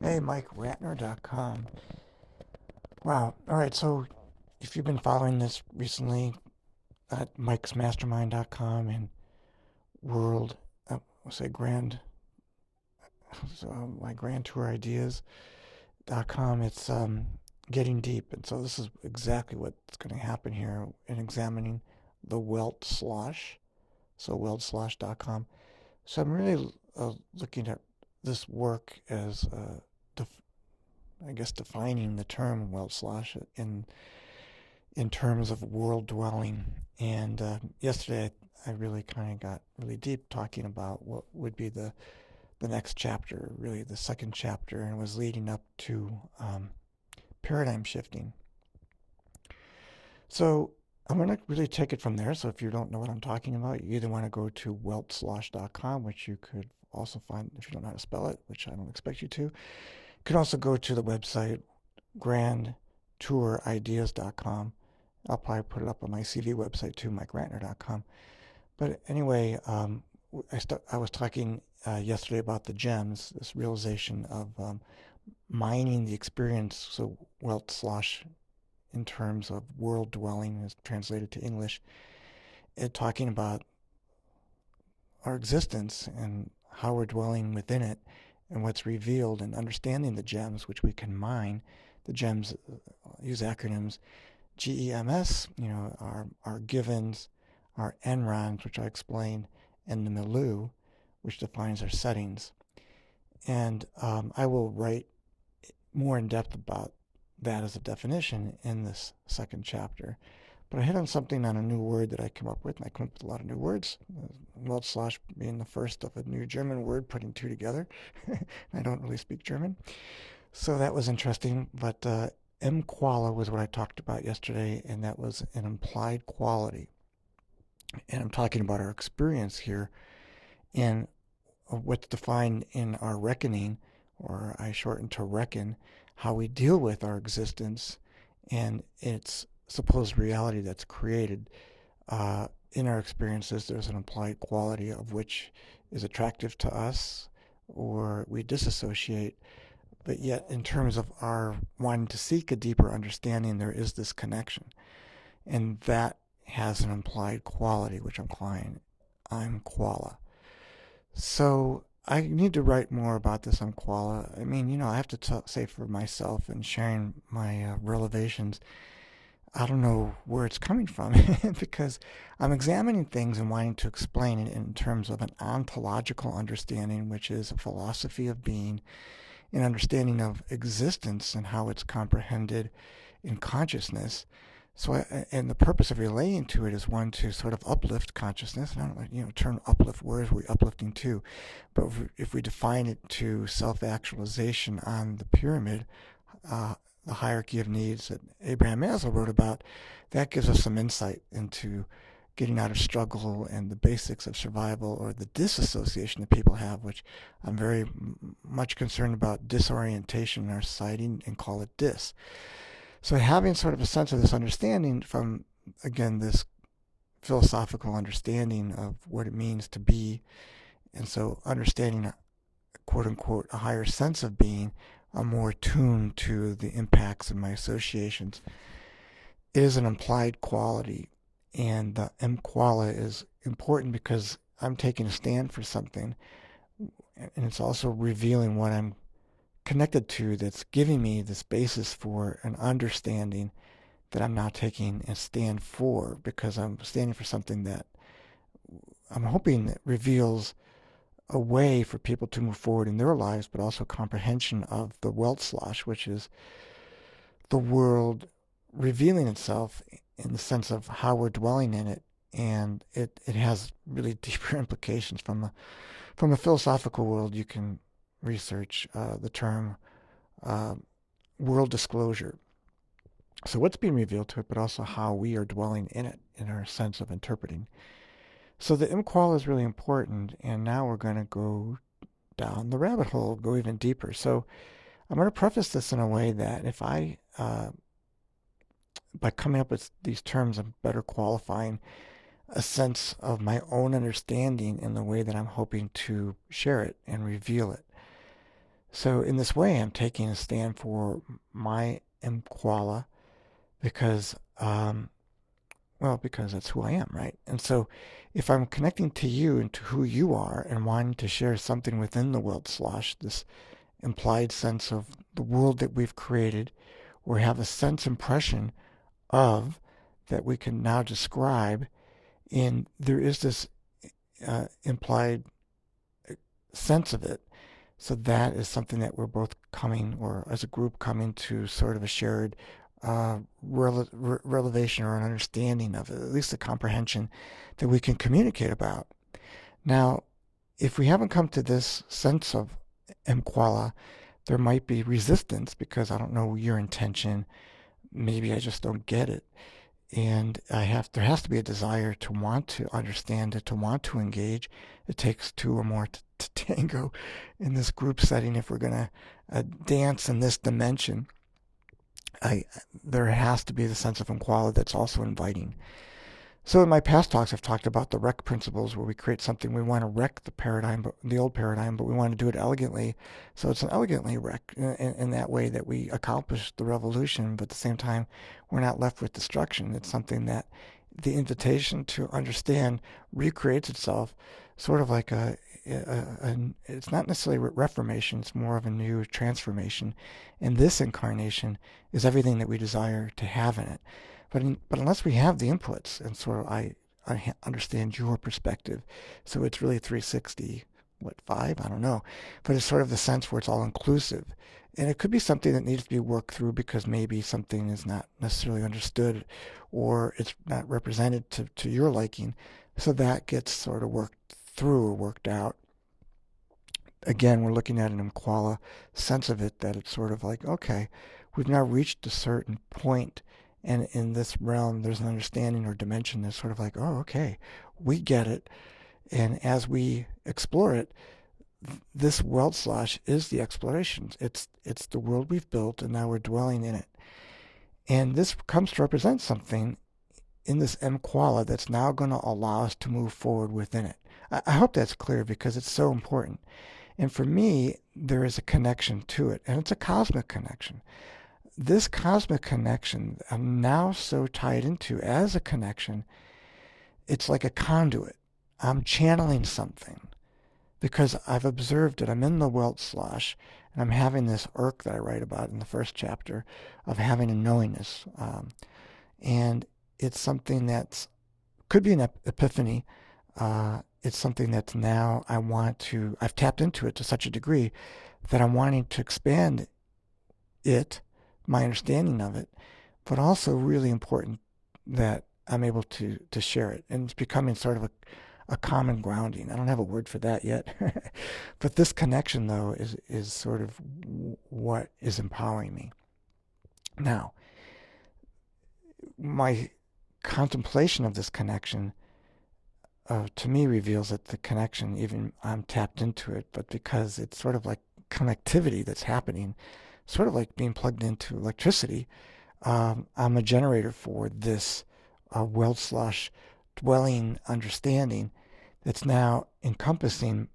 Hey, MikeRatner.com. Wow. All right. So if you've been following this recently at Mike'sMastermind.com and World, I'll say Grand, my Grand Tour Ideas.com, it's getting deep. And so this is exactly what's going to happen here in examining the Weltschloss. So Weltschloss.com. So I'm really looking at this work as defining the term Weltschloss in terms of world dwelling. And yesterday I really kind of got really deep talking about what would be the next chapter, really the second chapter, and was leading up to paradigm shifting. So I'm going to really take it from there. So if you don't know what I'm talking about, you either want to go to weltschloss.com, which you could also find if you don't know how to spell it, which I don't expect you to. You could also go to the website grandtourideas.com. I'll probably put it up on my CV website too, MikeRatner.com. But anyway, I was talking yesterday about the gems, this realization of mining the experience. So Weltschloss, in terms of world dwelling, is translated to English, and talking about our existence and how we're dwelling within it and what's revealed, and understanding the gems which we can mine. The gems use acronyms: GEMS, our givens, our enrons, which I explained, and the milieu, which defines our settings. And I will write more in depth about that as a definition in this second chapter. But I hit on something, on a new word that I came up with, and I come up with a lot of new words. Weltschloss being the first of a new German word, putting two together. I don't really speak German. So that was interesting. But Imqualia was what I talked about yesterday, and that was an implied quality. And I'm talking about our experience here in what's defined in our reckoning, or I shorten to reckon, how we deal with our existence and its supposed reality that's created. In our experiences, there's an implied quality of which is attractive to us, or we disassociate. But yet, in terms of our wanting to seek a deeper understanding, there is this connection. And that has an implied quality, which I'm calling Imqualia. So I need to write more about this Imqualia. I mean, I have to say for myself and sharing my revelations, I don't know where it's coming from because I'm examining things and wanting to explain it in terms of an ontological understanding, which is a philosophy of being, an understanding of existence and how it's comprehended in consciousness. So, and the purpose of relating to it is, one, to sort of uplift consciousness. And I don't like, term uplift, where are we uplifting to? But if we define it to self-actualization on the pyramid, the hierarchy of needs that Abraham Maslow wrote about, that gives us some insight into getting out of struggle and the basics of survival, or the disassociation that people have, which I'm very much concerned about, disorientation in our society, and call it dis. So having sort of a sense of this understanding from, again, this philosophical understanding of what it means to be, and so understanding, quote unquote, a higher sense of being, I'm more attuned to the impacts of my associations. It is an implied quality, and the Imqualia is important because I'm taking a stand for something, and it's also revealing what I'm connected to, that's giving me this basis for an understanding that I'm now taking a stand for, because I'm standing for something that I'm hoping that reveals a way for people to move forward in their lives, but also comprehension of the Weltschloss, which is the world revealing itself in the sense of how we're dwelling in it. And it has really deeper implications from a philosophical world. You can research the term world disclosure. So what's being revealed to it, but also how we are dwelling in it, in our sense of interpreting. So the Imqualia is really important, and now we're going to go down the rabbit hole, go even deeper. So I'm going to preface this in a way that if I, by coming up with these terms, I'm better qualifying a sense of my own understanding in the way that I'm hoping to share it and reveal it. So in this way, I'm taking a stand for my Imqualia because, well, because that's who I am, right? And so if I'm connecting to you and to who you are and wanting to share something within the Weltschloss, this implied sense of the world that we've created, or have a sense impression of that we can now describe, and there is this implied sense of it. So that is something that we're both coming, or as a group, coming to sort of a shared relevation or an understanding of it, at least a comprehension that we can communicate about. Now, if we haven't come to this sense of Imqualia, there might be resistance because I don't know your intention. Maybe I just don't get it. And there has to be a desire to want to understand it, to want to engage. It takes two or more to tango in this group setting. If we're going to dance in this dimension, there has to be the sense of equality that's also inviting. So in my past talks, I've talked about the wreck principles, where we create something. We want to wreck the paradigm, but the old paradigm, but we want to do it elegantly. So it's an elegantly wreck in that way that we accomplish the revolution, but at the same time, we're not left with destruction. It's something that the invitation to understand recreates itself, sort of like it's not necessarily reformation. It's more of a new transformation. And this incarnation is everything that we desire to have in it. But unless we have the inputs, and sort of I understand your perspective, so it's really 360, what, 5? I don't know. But it's sort of the sense where it's all inclusive. And it could be something that needs to be worked through because maybe something is not necessarily understood, or it's not represented to your liking. So that gets sort of worked through or worked out. Again, we're looking at an Imqualia sense of it, that it's sort of like, okay, we've now reached a certain point, and in this realm, there's an understanding or dimension that's sort of like, oh, okay, we get it. And as we explore it, this Weltschloss is the exploration. It's the world we've built, and now we're dwelling in it. And this comes to represent something in this Imqualia that's now going to allow us to move forward within it. I hope that's clear because it's so important. And for me, there is a connection to it, and it's a cosmic connection. This cosmic connection I'm now so tied into as a connection, it's like a conduit. I'm channeling something because I've observed it. I'm in the Weltschloss, and I'm having this irk that I write about in the first chapter of having a knowingness. And it's something that could be an epiphany. It's something that's now I've tapped into it to such a degree that I'm wanting to expand it, my understanding of it, but also really important that I'm able to share it. And it's becoming sort of a common grounding. I don't have a word for that yet. But this connection, though, is sort of what is empowering me. Now, my contemplation of this connection to me reveals that the connection, even I'm tapped into it, but because it's sort of like connectivity that's happening, sort of like being plugged into electricity, I'm a generator for this Weltschloss dwelling understanding that's now encompassing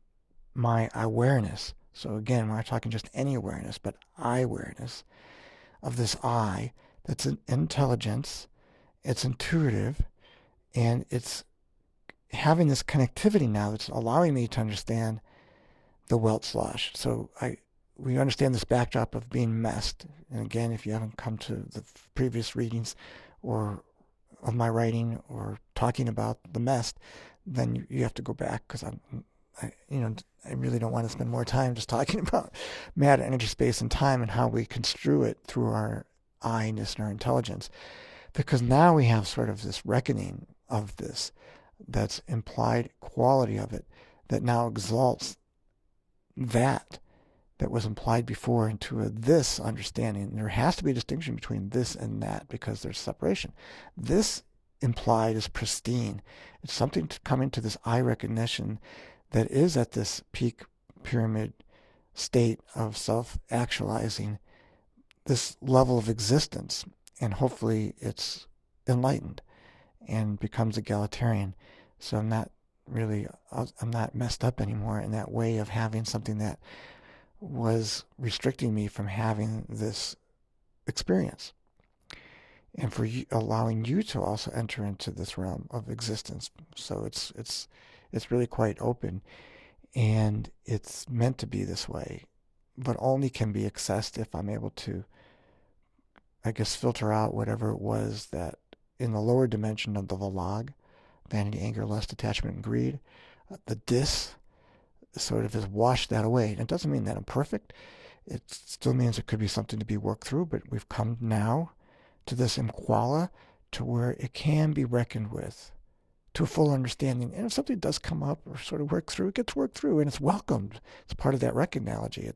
my awareness. So again, we're not talking just any awareness, but I-awareness of this I that's an intelligence, it's intuitive, and it's having this connectivity now that's allowing me to understand the Weltschloss. So we understand this backdrop of being messed. And again, if you haven't come to the previous readings or of my writing or talking about the messed, then you have to go back because I really don't want to spend more time just talking about matter, energy, space, and time and how we construe it through our I-ness and our intelligence. Because now we have sort of this reckoning of this, that's implied quality of it, that now exalts that was implied before into a this understanding. There has to be a distinction between this and that because there's separation. This implied is pristine. It's something to come into this I recognition that is at this peak pyramid state of self-actualizing, this level of existence, and hopefully it's enlightened and becomes egalitarian. So I'm not messed up anymore in that way of having something that was restricting me from having this experience, and for you, allowing you to also enter into this realm of existence. So it's really quite open, and it's meant to be this way, but only can be accessed if I'm able to, I guess, filter out whatever it was that in the lower dimension of the Valag, vanity, anger, lust, attachment, and greed, the dis sort of has washed that away. And it doesn't mean that I'm perfect. It still means it could be something to be worked through, but we've come now to this Imqualia, to where it can be reckoned with, to a full understanding. And if something does come up or sort of work through, it gets worked through, and it's welcomed. It's part of that analogy.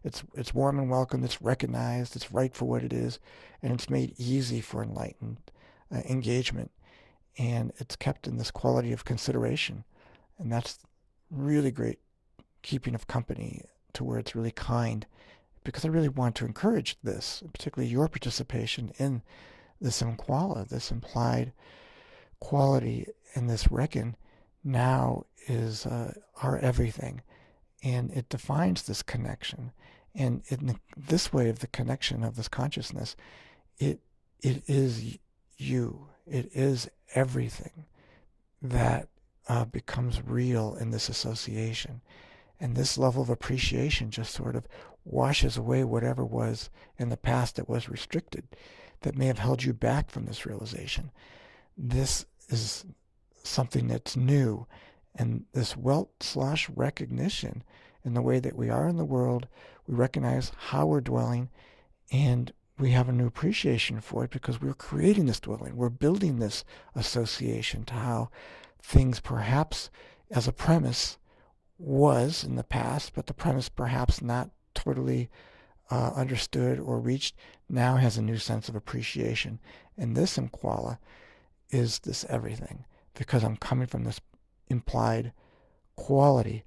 It's warm and welcomed. It's recognized. It's right for what it is, and it's made easy for enlightened engagement. And it's kept in this quality of consideration, and that's really great keeping of company, to where it's really kind, because I really want to encourage this, particularly your participation in this imqualia, this implied quality, and this reckon now is our everything, and it defines this connection. And in this way of the connection of this consciousness, it is you. It is everything that becomes real in this association. And this level of appreciation just sort of washes away whatever was in the past that was restricted, that may have held you back from this realization. This is something that's new. And this Weltschloss recognition in the way that we are in the world, we recognize how we're dwelling, and we have a new appreciation for it because we're creating this dwelling. We're building this association to how things perhaps as a premise was in the past, but the premise perhaps not totally understood or reached, now has a new sense of appreciation. And this imqualia is this everything, because I'm coming from this implied quality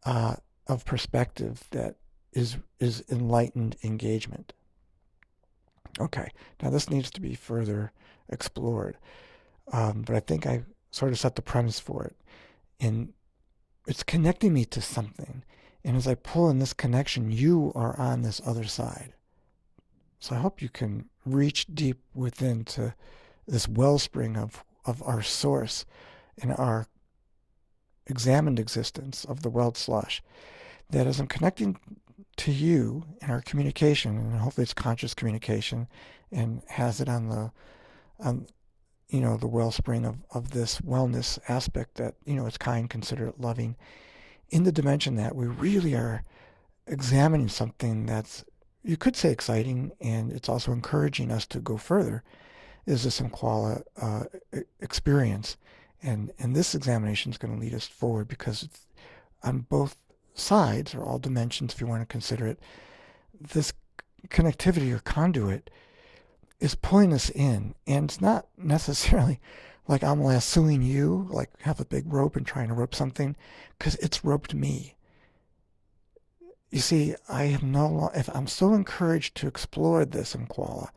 of perspective that is enlightened engagement. Okay, now this needs to be further explored, but I think I sort of set the premise for it. And it's connecting me to something. And as I pull in this connection, you are on this other side. So I hope you can reach deep within to this wellspring of our source and our examined existence of the Weltschloss. That as I'm connecting to you in our communication, and hopefully it's conscious communication, and has it on the wellspring of this wellness aspect that, it's kind, considerate, loving, in the dimension that we really are examining something that's, you could say, exciting, and it's also encouraging us to go further, is this imqualia experience. And this examination is going to lead us forward, because it's on both sides, or all dimensions if you want to consider it, this connectivity or conduit is pulling us in. And it's not necessarily like I'm lassoing you, like have a big rope and trying to rope something, because it's roped me. You see, if I'm so encouraged to explore this imqualia,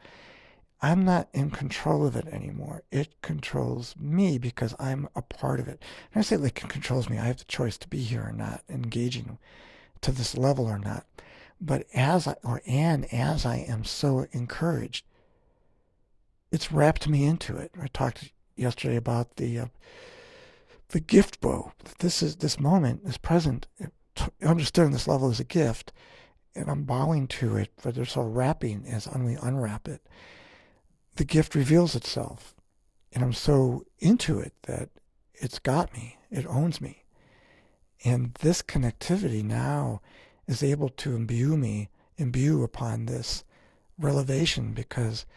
I'm not in control of it anymore. It controls me because I'm a part of it. And I say like it controls me. I have the choice to be here or not, engaging to this level or not. But as I am so encouraged, it's wrapped me into it. I talked yesterday about the gift bow. This moment, this present, understood on this level as a gift, and I'm bowing to it, but there's a wrapping as we unwrap it. The gift reveals itself, and I'm so into it that it's got me. It owns me. And this connectivity now is able to imbue upon this revelation, because,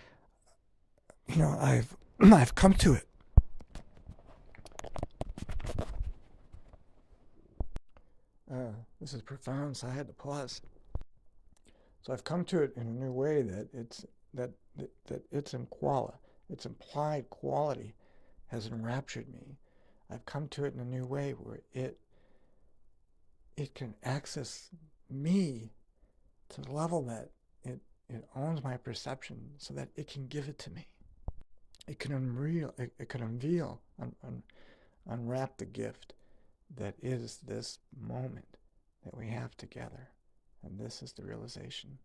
I've come to it. This is profound, so I had to pause. So I've come to it in a new way, that it's imqualia, its implied quality has enraptured me. I've come to it in a new way where it can access me to the level that it owns my perception, so that it can give it to me. It can unwrap the gift that is this moment that we have together. And this is the realization.